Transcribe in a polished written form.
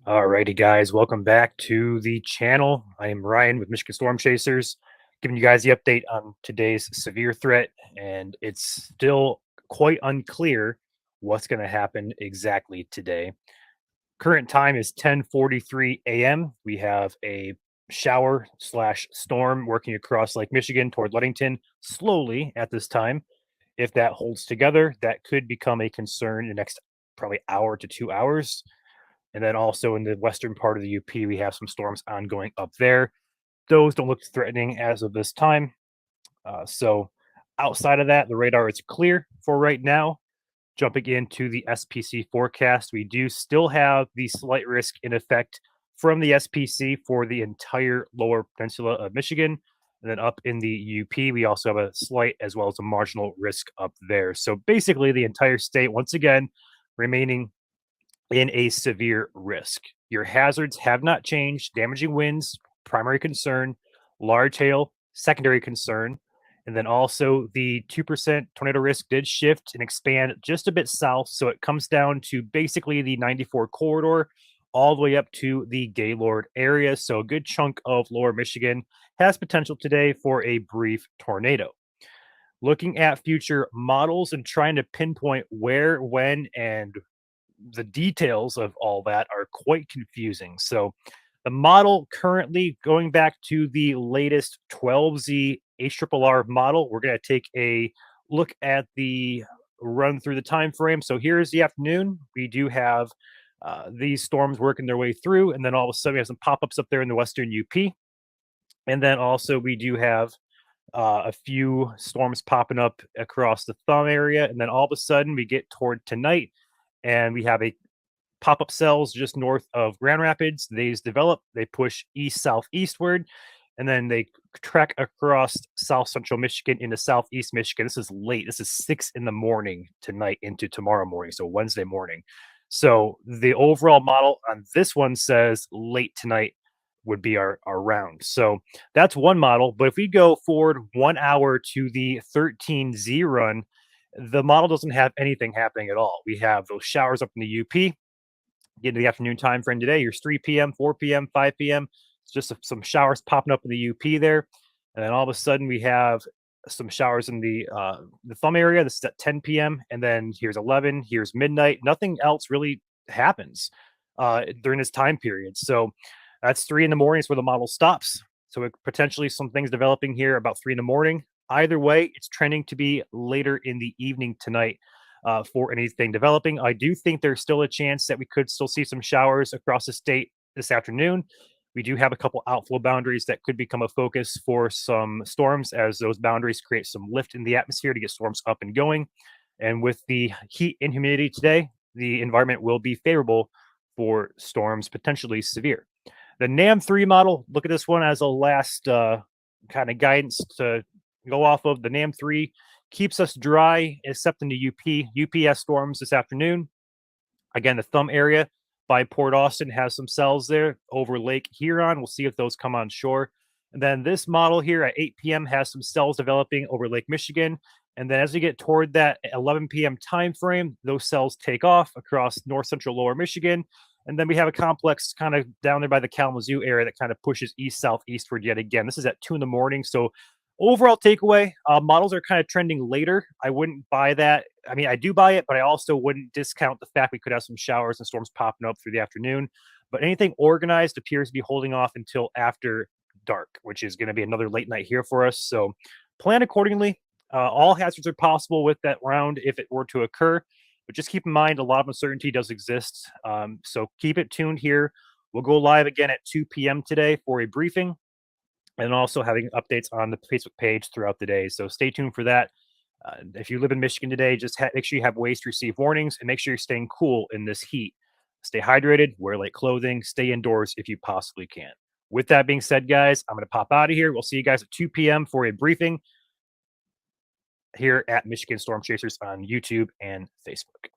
Alrighty, guys, welcome back to the channel. I am Ryan with Michigan Storm Chasers, giving you guys the update on today's severe threat, and it's still quite unclear what's going to happen exactly today. Current time is 10:43 a.m. We have a shower slash storm working across Lake Michigan toward Ludington slowly at this time. If that holds together, that could become a concern in the next probably hour to 2 hours. And then also in the western part of the UP, we have some storms ongoing up there. Those don't look threatening as of this time. So outside of that, the radar is clear for right now. Jumping into the SPC forecast, we do still have the slight risk in effect from the SPC for the entire lower peninsula of Michigan. And then up in the UP, we also have a slight as well as a marginal risk up there. So basically, the entire state, once again, remaining in a severe risk. Your hazards have not changed. Damaging winds, primary concern, large hail, secondary concern. And then also the 2% tornado risk did shift and expand just a bit south. So it comes down to basically the 94 corridor all the way up to the Gaylord area. So a good chunk of lower Michigan has potential today for a brief tornado. Looking at future models and trying to pinpoint where, when, and the details of all that are quite confusing. So, the model currently going back to the latest 12Z HRRR model, we're going to take a look at the run through the time frame. So, here's the afternoon. We do have these storms working their way through, and then all of a sudden we have some pop ups up there in the western UP. And then also we do have a few storms popping up across the thumb area. And then all of a sudden we get toward tonight and we have a pop-up cells just north of Grand Rapids. These develop, they push east southeastward, and then they trek across south central Michigan into southeast Michigan. This is late. This is 6 in the morning tonight into tomorrow morning, so Wednesday morning. So the overall model on this one says late tonight would be our round. So that's one model. But if we go forward 1 hour to the 13Z run, the model doesn't have anything happening at all. We have those showers up in the UP, get into the afternoon time frame today. Here's 3 p.m., 4 p.m., 5 p.m. It's just some showers popping up in the UP there, and then all of a sudden we have some showers in the thumb area. This is at 10 p.m., and then here's 11. Here's midnight. Nothing else really happens during this time period. So that's 3 in the morning is where the model stops. So potentially some things developing here about 3 in the morning. Either way, it's trending to be later in the evening tonight for anything developing. I do think there's still a chance that we could still see some showers across the state this afternoon. We do have a couple outflow boundaries that could become a focus for some storms, as those boundaries create some lift in the atmosphere to get storms up and going. And with the heat and humidity today, the environment will be favorable for storms potentially severe. The NAM3 model, look at this one as a last kind of guidance to go off of. The NAM3 keeps us dry, except in the UP. UPS storms this afternoon. Again, the thumb area by Port Austin has some cells there over Lake Huron. We'll see if those come on shore. And then this model here at 8 p.m. has some cells developing over Lake Michigan. And then as we get toward that 11 p.m. time frame, those cells take off across north central lower Michigan. And then we have a complex kind of down there by the Kalamazoo area that kind of pushes east southeastward yet again. This is at 2 in the morning. So overall takeaway, models are kind of trending later. I wouldn't buy that. I mean, I do buy it, but I also wouldn't discount the fact we could have some showers and storms popping up through the afternoon. But anything organized appears to be holding off until after dark, which is going to be another late night here for us. So plan accordingly. All hazards are possible with that round if it were to occur, but just keep in mind a lot of uncertainty does exist. So keep it tuned here. We'll go live again at 2 p.m. today for a briefing and also having updates on the Facebook page throughout the day. So stay tuned for that. If you live in Michigan today, just make sure you have ways to receive warnings and make sure you're staying cool in this heat. Stay hydrated, wear light clothing, stay indoors if you possibly can. With that being said, guys, I'm going to pop out of here. We'll see you guys at 2 p.m. for a briefing here at Michigan Storm Chasers on YouTube and Facebook.